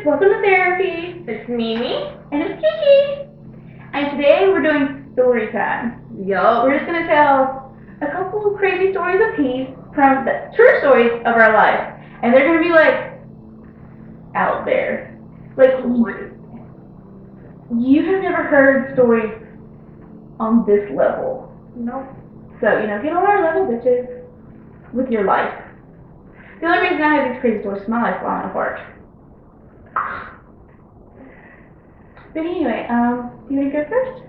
welcome to therapy. It's Mimi. And it's Kiki. And today we're doing story time. Yo. We're just going to tell a couple of crazy stories apiece from the true stories of our life. And they're going to be like, out there. Like, you have never heard stories on this level. Nope. So, get on our level, bitches, with your life. The only reason I have these crazy stories is my life falling apart. But anyway, do you want to go first?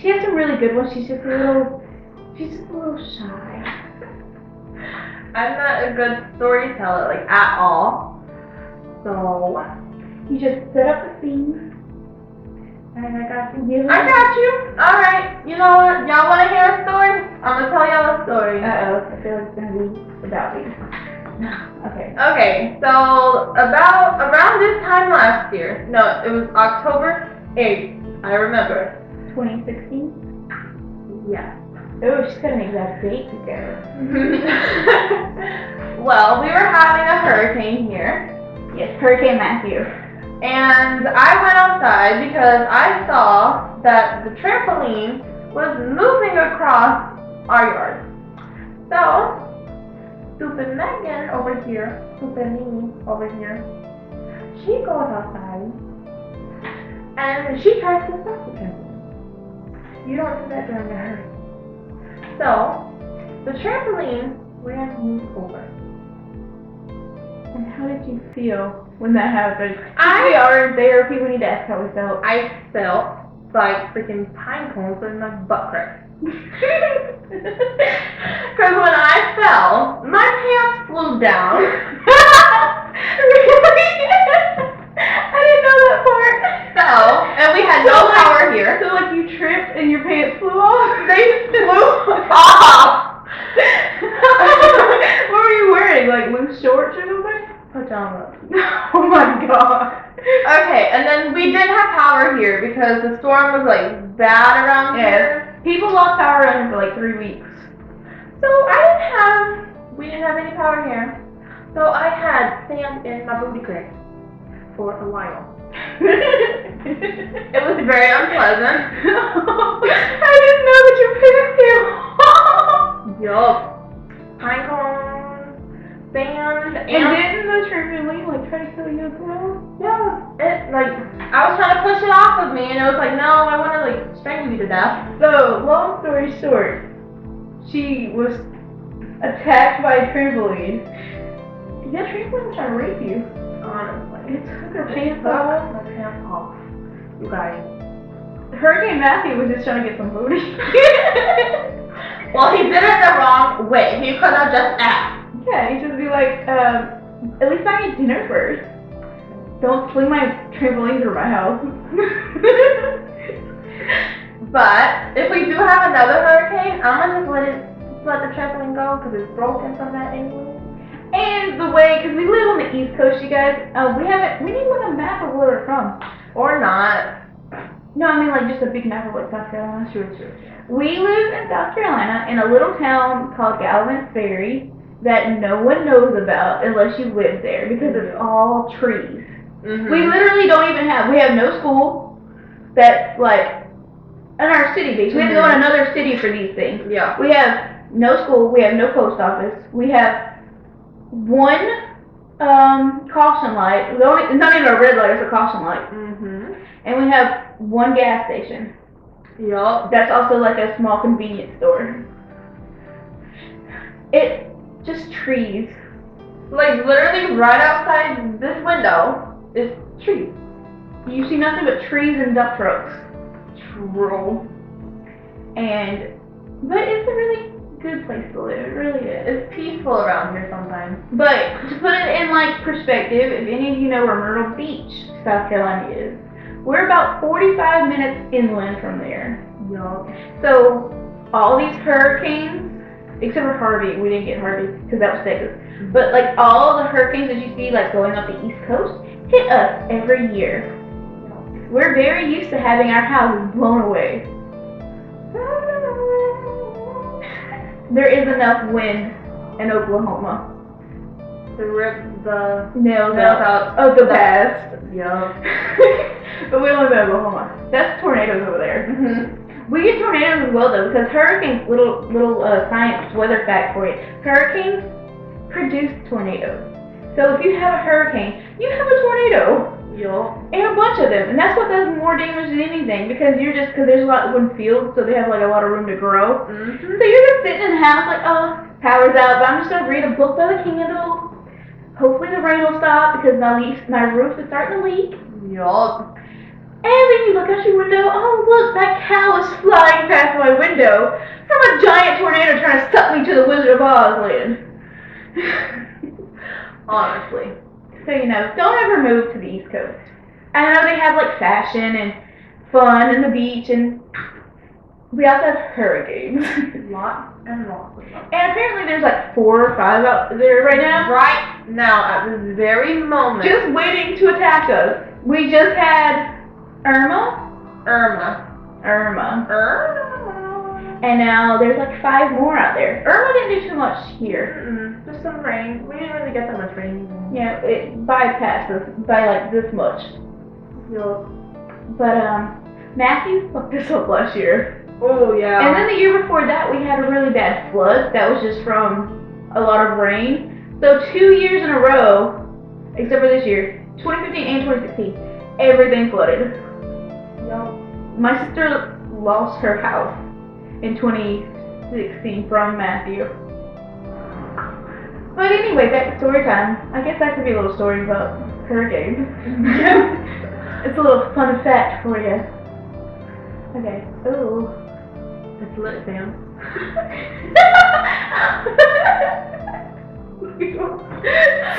She has some really good ones. She's just a little shy. I'm not a good storyteller, like, at all. So, you just set up the scene. And I got you. I got you. Alright, you know what? Y'all want to hear a story? I'm going to tell y'all a story. Uh-oh, I feel like it's going to be about me. Okay. Okay, so around this time last year, no, it was October 8th, I remember. 2016? Yeah. Oh, she's got an exact date to go. Well, we were having a hurricane here. Yes, Hurricane Matthew. And I went outside because I saw that the trampoline was moving across our yard. So, stupid Megan over here, stupid Mimi over here, she goes outside and she tries to stop the trampoline. You don't do that during a hurricane. So, the trampoline ran me over. And how did you feel when that happened? We are in therapy, we need to ask how we felt. I felt like freaking pine cones in my butt crack. Because when I fell, my pants flew down. Really? I didn't know that part. So, and we had no power here. So like you tripped and your pants flew off? They flew off. What were you wearing? Like loose shorts or something? Pajamas. Oh my god. Okay, and then we didn't have power here because the storm was like bad around here. People lost power around here for like 3 weeks. So we didn't have any power here. So I had sand in my booty crack for a while. It was very unpleasant. I didn't know that your pants came off. Yup. Pine cones, sand, and didn't the trampoline like try to kill you as well? Yeah. I was trying to push it off of me and it was like, no, I want to like strangle you to death. So, long story short, she was attacked by a trampoline. That trampoline was trying to rape you. Honestly. It took her pants off. My pants off. You guys. Hurricane Matthew was just trying to get some booty. Well, he did it the wrong way. He could have just asked. Yeah, he should be like, at least buy me dinner first. Don't fling my trampoline through my house. But if we do have another hurricane, I'm gonna just let the trampoline go because it's broken from that anyway. And the way, because we live on the East Coast, you guys, we need like a map of where we're from. Or not. No, I mean like just a big map of like South Carolina. Sure. We live in South Carolina in a little town called Galvin's Ferry that no one knows about unless you live there because it's all trees. Mm-hmm. We literally we have no school that's like in our city beach. We have to go in another city for these things. Yeah. We have no school, we have no post office, we have one caution light. It's not even a red light, it's a caution light. Mm-hmm. And we have one gas station. Yup. That's also like a small convenience store. It's just trees. Like literally right outside this window is trees. You see nothing but trees and dump trucks. True. But it's a really good place to live. It really is. It's peaceful around here sometimes. But to put it in like perspective, if any of you know where Myrtle Beach, South Carolina is, we're about 45 minutes inland from there. Yup. So all these hurricanes, except for Harvey, we didn't get Harvey because that was Texas. But like all the hurricanes that you see like going up the East Coast hit us every year. We're very used to having our houses blown away. There is enough wind in Oklahoma To rip the nails nails out out of the past. Yup. But we live in Oklahoma. That's tornadoes over there. Mm-hmm. We get tornadoes as well though, because hurricanes, little science weather fact for you, hurricanes produce tornadoes. So if you have a hurricane, you have a tornado. Yup. And a bunch of them. And that's what does more damage than anything, because there's a lot of open fields, so they have like a lot of room to grow. Mm-hmm. So you're just sitting in the house like, oh, power's out, but I'm just gonna read a book by the candle. Hopefully the rain will stop because my roof is starting to leak. Yup. And then you look out your window, oh look, that cow is flying past my window from a giant tornado trying to suck me to the Wizard of Oz land. Honestly. So don't ever move to the East Coast. I know they have like fashion and fun and the beach, and we also have hurricanes. Lots and lots of them. And apparently there's like 4 or 5 out there right now. Right now, at this very moment. Just waiting to attack us. We just had Irma. And now there's like 5 more out there. Irma didn't do too much here. Mm-mm. Just some rain. We didn't really get that much rain. Yeah, it bypassed us by like this much. Yup. But Matthew fucked this up last year. Oh yeah. And then the year before that we had a really bad flood that was just from a lot of rain. So 2 years in a row, except for this year, 2015 and 2016, everything flooded. Yup. My sister lost her house in 2016 from Matthew. But anyway, back to story time. I guess that could be a little story about hurricanes. It's a little fun fact for you. Okay. Ooh. It's lit, Sam.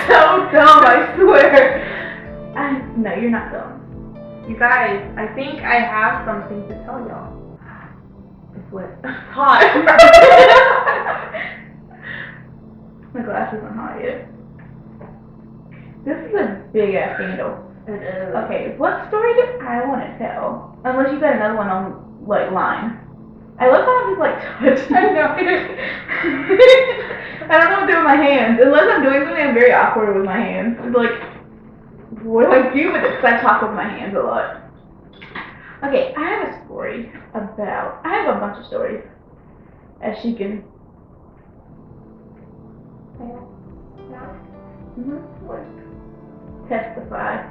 So dumb, I swear. No, you're not dumb. You guys, I think I have something to tell y'all. It's lit. It's hot. My glass isn't hot yet. This is a big ass candle. It is. Okay, what story do I want to tell? Unless you got another one on like line. I love how I just like touch. I know. I don't know what to do with my hands. Unless I'm doing something, I'm very awkward with my hands. It's like, what do I do with it? Because I talk with my hands a lot. Okay, I have a story about. I have a bunch of stories, as she can. Testify.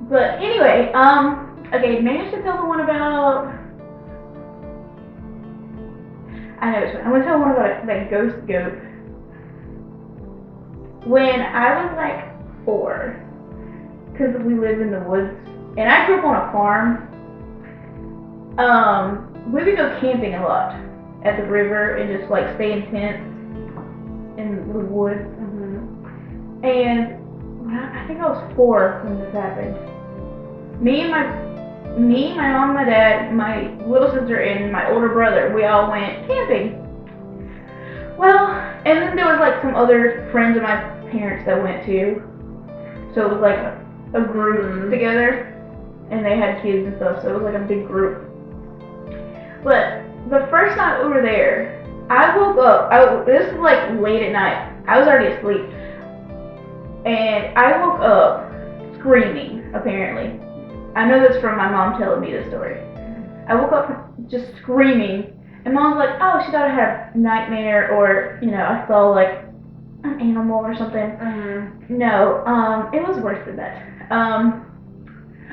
But anyway, okay, maybe I should tell the one about. I know which one. I'm gonna tell one about that ghost goat. When I was like 4, because we live in the woods, and I grew up on a farm. We would go camping a lot at the river and just like stay in tents in the woods. Mm-hmm. And I think I was 4 when this happened. Me, my mom, my dad, my little sister, and my older brother, we all went camping. Well, and then there was like some other friends of my parents that went too. So it was like a group together, and they had kids and stuff, so it was like a big group. But the first night we were there, I woke up, this was like late at night, I was already asleep, and I woke up screaming, apparently. I know this from my mom telling me this story. I woke up just screaming, and Mom was like, oh, she thought I had a nightmare, or, I saw like an animal or something. No, it was worse than that.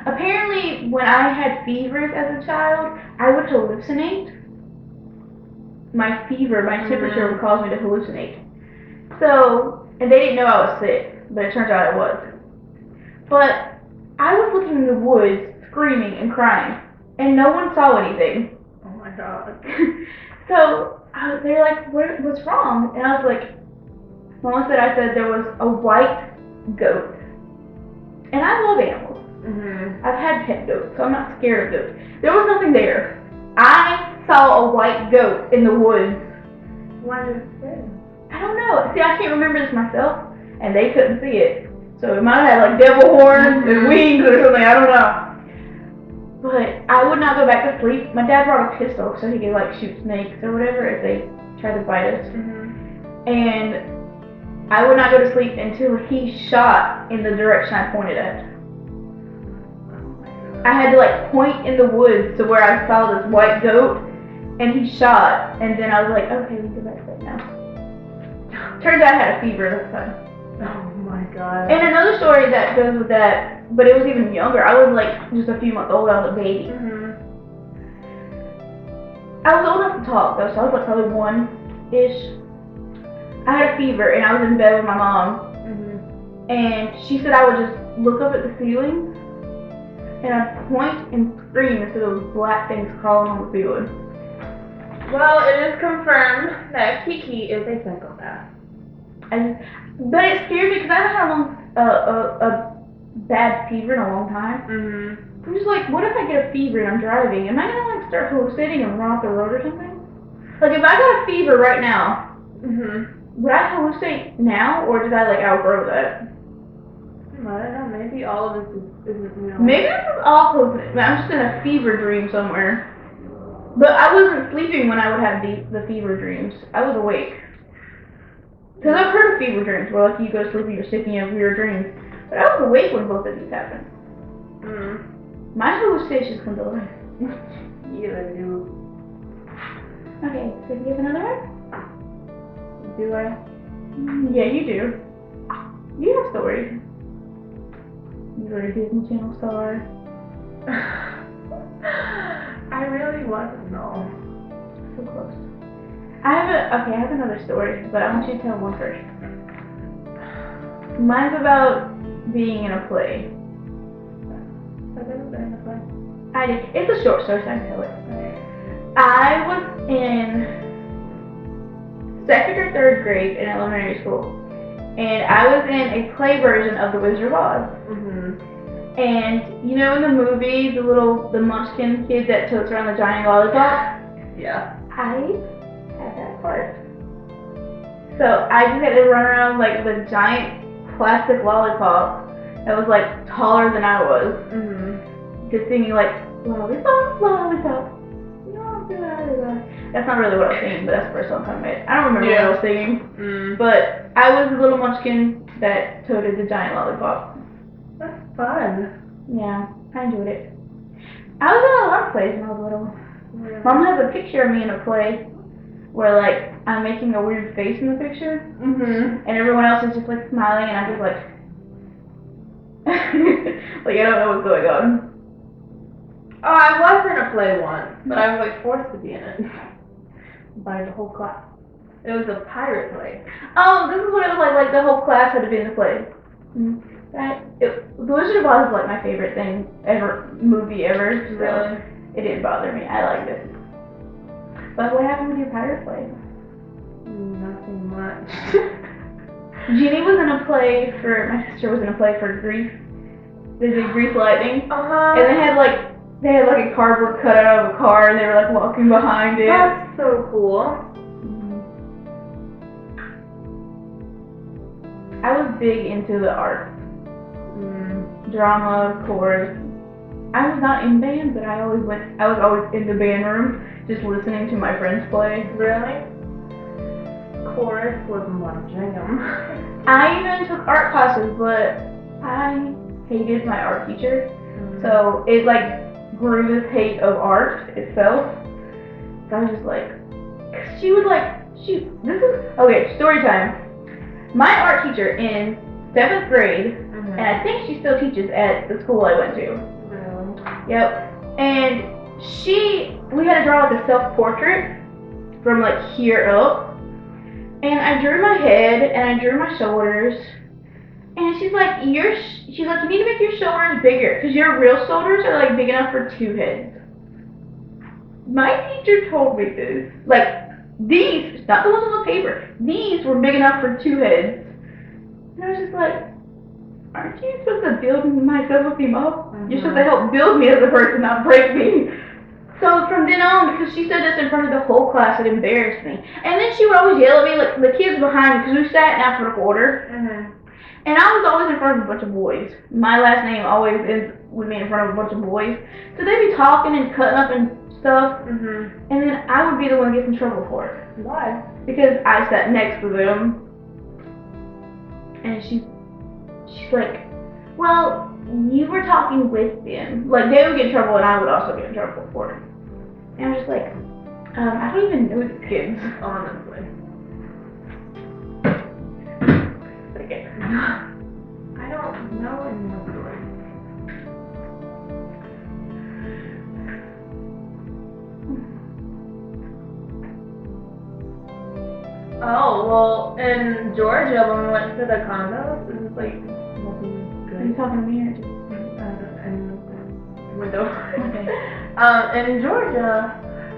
Apparently, when I had fevers as a child, I would hallucinate. My fever, my temperature would cause me to hallucinate. So, and they didn't know I was sick, but it turns out I was. But I was looking in the woods, screaming and crying, and no one saw anything. Oh my god. So, they're like, what's wrong? And I was like, Mom said, I said there was a white goat. And I love animals. I've had pet goats, so I'm not scared of goats. There was nothing there. I saw a white goat in the woods. Why did it say? I don't know. See, I can't remember this myself, and they couldn't see it. So it might have had like devil horns and wings or something, I don't know. But I would not go back to sleep. My dad brought a pistol so he could like shoot snakes or whatever if they tried to bite us. and I would not go to sleep until he shot in the direction I pointed at. I had to like point in the woods to where I saw this white goat, and he shot, and then I was like, okay, we can go back to bed now. Turns out I had a fever this time. Oh my god. And another story that goes with that, but it was even younger. I was like just a few months old. I was a baby. I was old enough to talk though, so I was like probably 1-ish. I had a fever and I was in bed with my mom, and she said I would just look up at the ceiling and I'd point and scream instead of those black things crawling on the ceiling. Well, it is confirmed that Kiki is a psychopath. But it scared me because I haven't had a bad fever in a long time. I'm just like, what if I get a fever and I'm driving? Am I gonna like start hallucinating and run off the road or something? Like if I got a fever right now, would I hallucinate now or did I like outgrow that? I don't know, maybe all of this isn't real. Maybe this is all hallucinating. I'm just in a fever dream somewhere. But I wasn't sleeping when I would have the fever dreams. I was awake. Because I've heard of fever dreams where like you go to sleep and you're sick and you have weird dreams. But I was awake when both of these happened. My hallucinations come to life. Yeah, they do. Okay, so do you have another one? Do I? Yeah, you do. You have stories. You're a Disney Channel star. I really want to know. So close. I have another story, but I want you to tell one first. Mine's about being in a play. I've never been in a play. I did. It's a short story, so I can tell it. Right. I was in 2nd or 3rd grade in elementary school, and I was in a play version of The Wizard of Oz. And you know in the movie, the munchkin kid that totes around the giant lollipop? Yeah. I had that part. So I just had to run around like the giant plastic lollipop that was like taller than I was. Just singing like, lollipop, lollipop. That's not really what I was singing, but that's the first song I made. I don't remember what I was singing. But I was the little munchkin that toted the giant lollipop. That's fun. Yeah, I enjoyed it. I was in a lot of plays when I was little. Really? Mom has a picture of me in a play where like I'm making a weird face in the picture, and everyone else is just like smiling, and I'm just like, like I don't know what's going on. Oh, I was in a play once, but I was like forced to be in it by the whole class. It was a pirate play. Oh, this is what it was like the whole class had to be in the play. The Wizard of Oz is like my favorite movie ever. So Really? It didn't bother me. I liked it. But what happened with your pirate play? Nothing much. Jeannie was in a play my sister was in a play for Grief. They did Grief Lightning. And they had like a cardboard cutout of a car and they were like walking behind it. That's so cool. I was big into the art. Drama, chorus. I was not in band, but I was always in the band room, just listening to my friends play. Really? Chorus was my jam. I even took art classes, but I hated my art teacher. So it like grew this hate of art itself. So I was just like, okay, story time. My art teacher in 7th grade, and I think she still teaches at the school I went to. Really? Yep. And we had to draw like a self-portrait from like here up. And I drew my head and I drew my shoulders. And she's like, you need to make your shoulders bigger because your real shoulders are like big enough for 2 heads. My teacher told me this. Like, these, not the ones on the paper, these were big enough for 2 heads. And I was just like, aren't you supposed to build my self-esteem up? You're supposed to help build me as a person, not break me. So from then on, because she said this in front of the whole class, it embarrassed me. And then she would always yell at me, like the kids behind me, because we sat in alphabetical order. And I was always in front of a bunch of boys. My last name always is with me in front of a bunch of boys. So they'd be talking and cutting up and stuff. And then I would be the one that gets in trouble for it. Why? Because I sat next to them. And she's like, well, you were talking with them. Like, they would get in trouble and I would also get in trouble for it. And I was just like, I don't even know these kids. Honestly. Okay. I don't know any more stories. Oh, well, in Georgia, when we went to the condos, it was like nothing Are you good. talking to me or just? And window. Okay. In Georgia,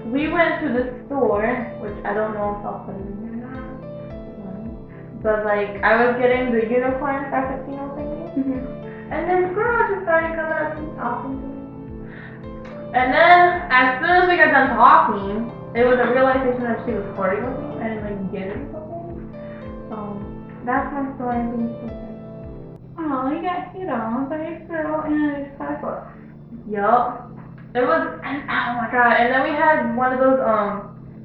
we went to the store, which I don't know if I'll put it in there or not. But like, I was getting the unicorn frappuccino thingy. And then the girl just started coming up and talking to me. And then, as soon as we got done talking, it was a realization that she was flirting with me and like getting something. So, that's my story being stupid. Oh, you got hit on by a girl in a cycle. Yup. It was, and oh my god, and then we had one of those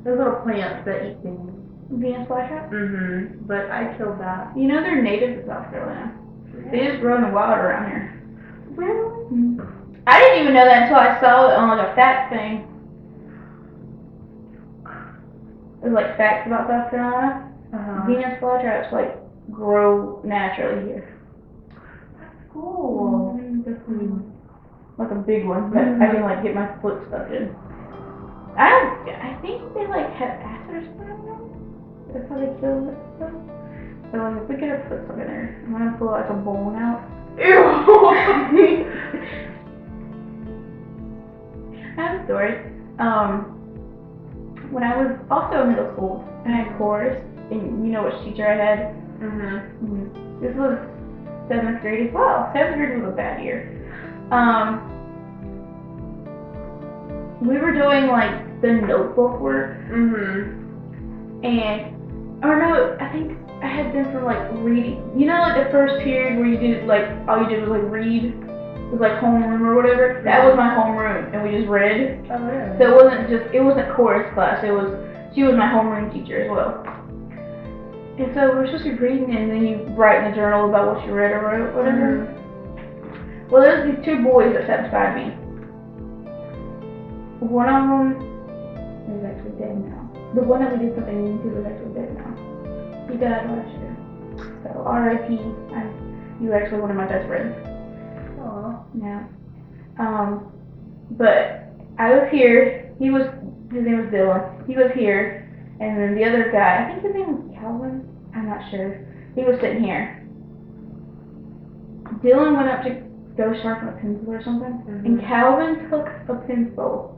little plants that eat things. Venus flytrap? But I killed that. You know they're native to South Carolina. They just grow in the wild around here. Really? I didn't even know that until I saw it on like a fact thing. It was like facts about South Carolina. Venus flytraps like grow naturally here. That's cool. Like a big one that I can like get my foot stuck in. I think they like have acid or something on them. That's how they kill it stuff. So like if we get our foot stuck in there, I'm gonna pull like a bone out. Ew! I have a story. When I was also in middle school, I had chorus, and you know which teacher I had? This was 7th grade as well. 7th grade was a bad year. We were doing like the notebook work, and or no, I think I had been for like reading. You know, like the first period where you did like all you did was like read, it was like homeroom or whatever. That was my homeroom, and we just read. Oh really? So it wasn't chorus class. She was my homeroom teacher as well. And so we're supposed to be reading, and then you write in the journal about what you read or wrote, whatever. Well, there's these 2 boys that sat beside me. One of them is actually dead now. The one that we did something mean to is actually dead now. He died last year. So R.I.P. You were actually one of my best friends. Aww. Yeah. But I was here. His name was Dylan. He was here. And then the other guy, I think his name was Calvin. I'm not sure. He was sitting here. Dylan went up to go sharpen a pencil or something. And Calvin took a pencil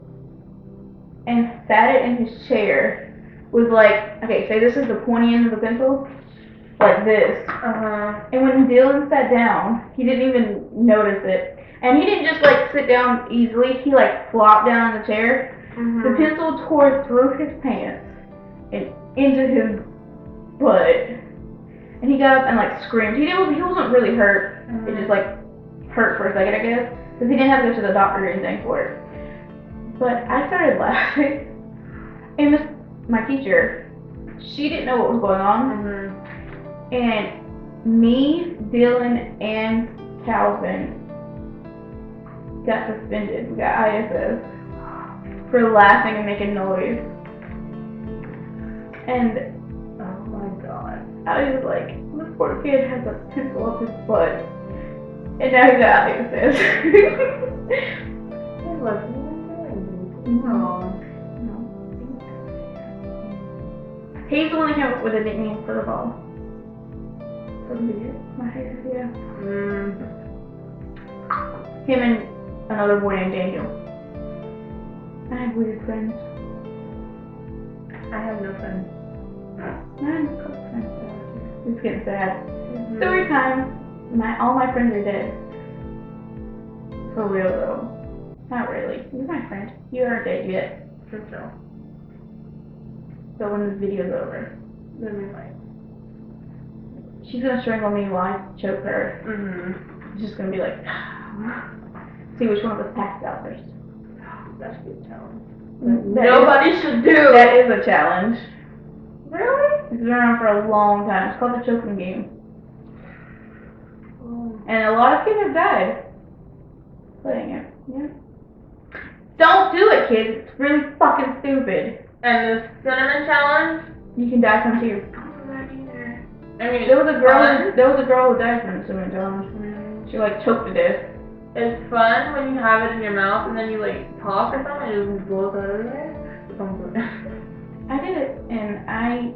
and sat it in his chair with like, okay, say this is the pointy end of the pencil, like this. And when Dylan sat down, he didn't even notice it. And he didn't just like sit down easily, he like flopped down in the chair. The pencil tore through his pants and into his butt. And he got up and like screamed. He wasn't really hurt. It just like hurt for a second, I guess. Because he didn't have to go to the doctor or anything for it. But I started laughing. And my teacher, she didn't know what was going on. And me, Dylan, and Calvin got suspended. We got ISS for laughing and making noise. And oh my god. I was like, this poor kid has a pencil up his butt. And now he got ISS. It wasn't even No. He's the one that came up with a nickname for the ball. For my hair, yeah. Him and another boy named Daniel. I have weird friends. I have no friends. I have a couple friends that are here. It's getting sad. Story time. All my friends are dead. For real though. Not really. You're my friend. You aren't dead yet. For sure. So when this video's over, Then we might. she's gonna strangle me while I choke her. It's just gonna be like, see which one of us passes out first. That's a good challenge. Nobody should do. That is a challenge. Really? It's been around for a long time. It's called the choking game. And a lot of kids have died playing it. Yeah. Don't do it, kids. It's really fucking stupid. And the cinnamon challenge? You can die from too. I mean, There was a girl who died from the cinnamon challenge. She like choked to death. It's fun when you have it in your mouth and then you like talk or something and it just blows out everywhere. I did it and I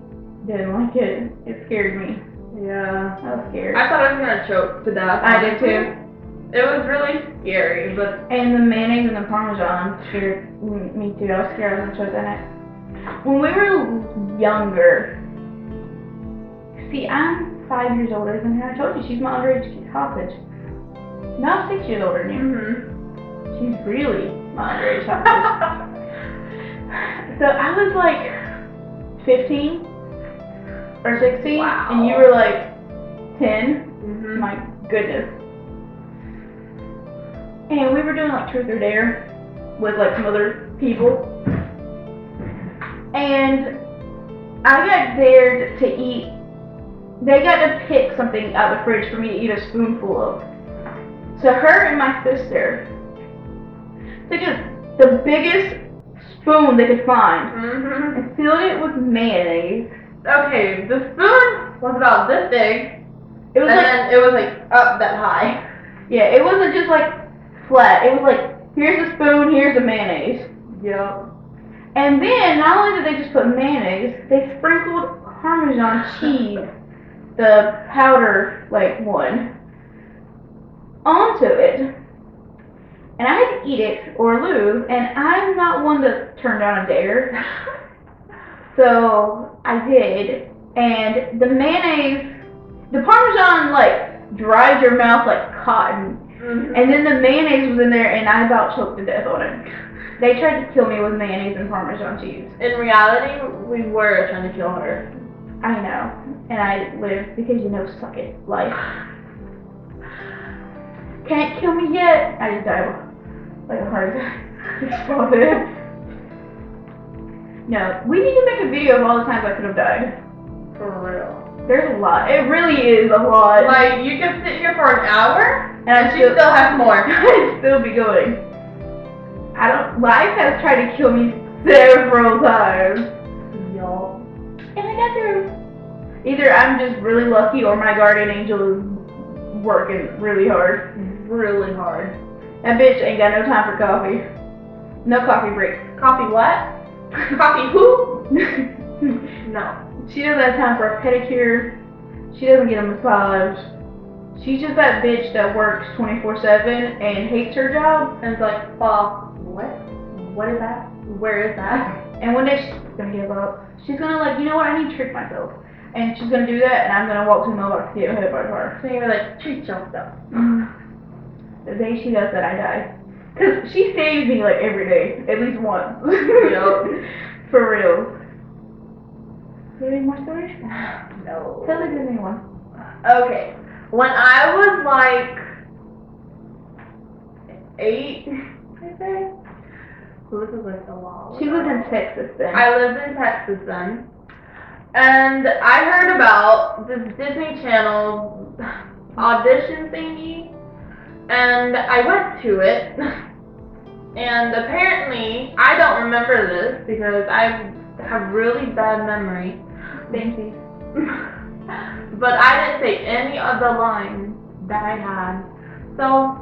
didn't like it. It scared me. Yeah. I was scared. I thought I was gonna choke to death. I did too. It was really scary, but... And the mayonnaise and the Parmesan scared me too. I was scared I was gonna choke on it. When we were younger, see, I'm 5 years older than her. I told you, she's my underage hostage. Now I'm 6 years older than you. She's really my underage hostage. So I was like 15 or 16, wow. and you were like 10. My goodness. And we were doing like truth or dare with like some other people. And I got dared to eat. They got to pick something out of the fridge for me to eat a spoonful of. So her and my sister took the biggest spoon they could find and filled it with mayonnaise. Okay, the spoon was about this big. It was then it was like up that high. Yeah, it wasn't just like flat. It was like, here's a spoon, here's the mayonnaise. Yep. And then, not only did they just put mayonnaise, they sprinkled Parmesan cheese, the powder, like, one, onto it. And I had to eat it or lose, and I'm not one to turn down a dare. So, I did. And the mayonnaise, the Parmesan, like, dried your mouth like cotton. And then the mayonnaise was in there, and I about choked to death on it. They tried to kill me with mayonnaise and Parmesan cheese. In reality, we were trying to kill her. I know. And I lived because, you know, suck it, life. Can't kill me yet. I just died like a heart attack. Exploded. No, we need to make a video of all the times I could have died. For real. There's a lot. It really is a lot. Like, you could sit here for an hour, and she still has more. I'd still be going. Life has tried to kill me several times. Y'all. And I got through. Either I'm just really lucky or my guardian angel is working really hard. Really hard. That bitch ain't got no time for coffee. No coffee breaks. Coffee what? Coffee who? No. She doesn't have time for a pedicure. She doesn't get a massage. She's just that bitch that works 24/7 and hates her job and is like, what? What is that? Where is that? And one day she's gonna give up. She's gonna like, you know what? I need to trick myself. And she's gonna do that, and I'm gonna walk to the mailbox to get hit by a car. So you're like, treat yourself. The day she does that, I die. Cause she saves me like every day, at least once. Yup. For real. You have any more stories? No. Tell the Disney one. Okay. When I was like 8, I think. So this is like a while. She lived in Texas then. I lived in Texas then. And I heard about this Disney Channel audition thingy. And I went to it. And apparently, I don't remember this because I have really bad memory. Thank you. But I didn't say any of the lines that I had. So,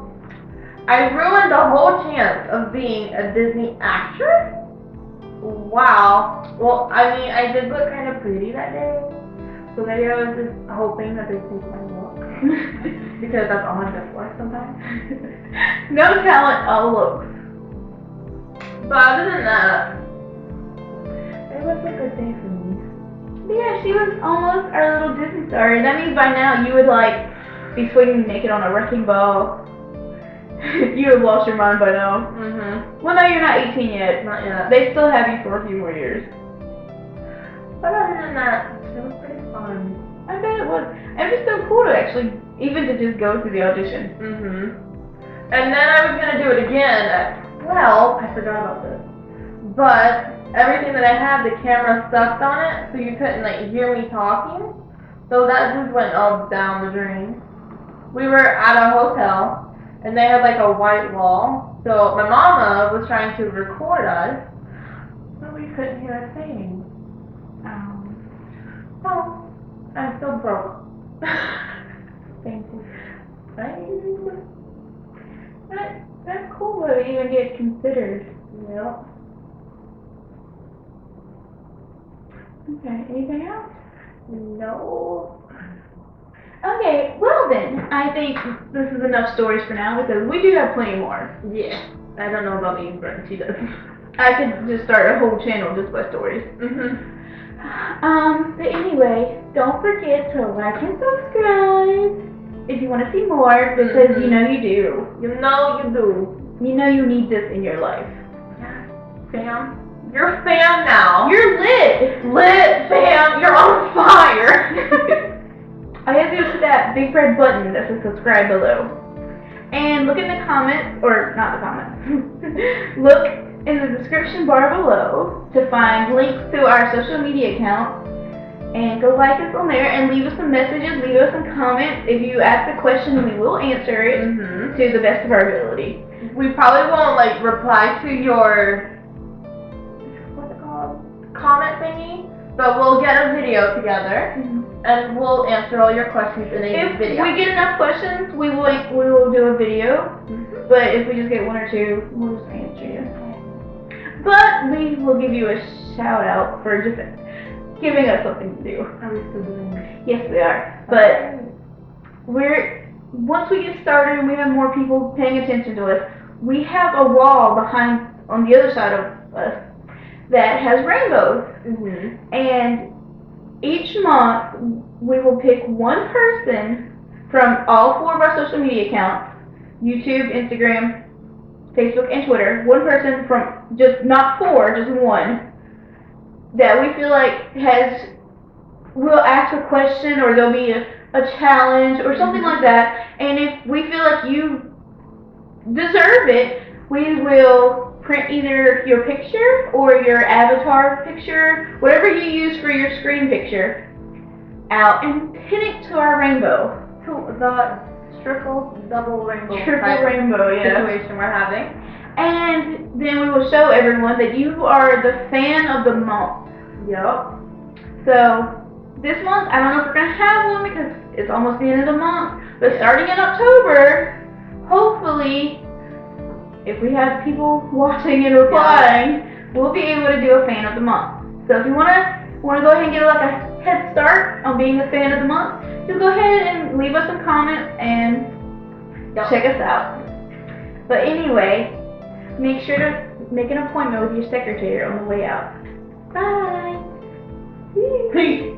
I ruined the whole chance of being a Disney actress? Wow. Well, I mean, I did look kind of pretty that day. So maybe I was just hoping that they'd take my look. Because that's all I'm good for sometimes. No talent, all looks. But other than that, it was a good day for me. But yeah, she was almost our little Disney star. And that means by now you would like be swinging naked on a wrecking ball. You have lost your mind by now. Well, no, you're not 18 yet. Not yet. They still have you for a few more years. But other than that, it was pretty fun. I bet it was. I'm just cool to actually, even to just go through the audition. And then I was gonna do it again at 12. I forgot about this. But everything that I had, the camera sucked on it, so you couldn't like hear me talking. So that just went all down the drain. We were at a hotel, and they had like a white wall. So my mama was trying to record us, but we couldn't hear a thing. So I'm still broke. Thank you. Right? That's cool to even get considered. Yep. Okay, anything else? No. Okay, well then, I think this is enough stories for now because we do have plenty more. Yeah. I don't know about me, but she does. I could just start a whole channel just by stories. But anyway, don't forget to like and subscribe if you want to see more because you know you do. You know you do. You know you need this in your life. Fam. You're fam now. You're lit! Lit, fam. You're on fire. All you have to do is hit that big red button that says subscribe below. And look in the comments, or not the comments, look in the description bar below to find links to our social media accounts. And go like us on there and leave us some messages, leave us some comments. If you ask a question, we will answer it to the best of our ability. We probably won't like reply to your what's it called? Comment thingy, but we'll get a video together and we'll answer all your questions in a video. If we get enough questions, we will do a video. But if we just get one or two, we'll just answer you. But we will give you a shout out for just giving us something to do. Are we still doing this? Yes, we are. But once we get started and we have more people paying attention to us, we have a wall behind on the other side of us that has rainbows. And each month we will pick one person from all 4 of our social media accounts, YouTube, Instagram, Facebook, and Twitter. One person from just not 4, just one, that we feel like will ask a question or there'll be a challenge or something like that. And if we feel like you deserve it, we will print either your picture or your avatar picture, whatever you use for your screen picture, out and pin it to our rainbow. To the double rainbow situation we're having. And then we will show everyone that you are the fan of the month. Yep. So this month, I don't know if we're going to have one because it's almost the end of the month, but starting in October, hopefully, if we have people watching and replying, we'll be able to do a fan of the month. So if you want to go ahead and get like a head start on being a fan of the month, just go ahead and leave us some comments and check us out. But anyway, make sure to make an appointment with your secretary on the way out. Bye! Peace.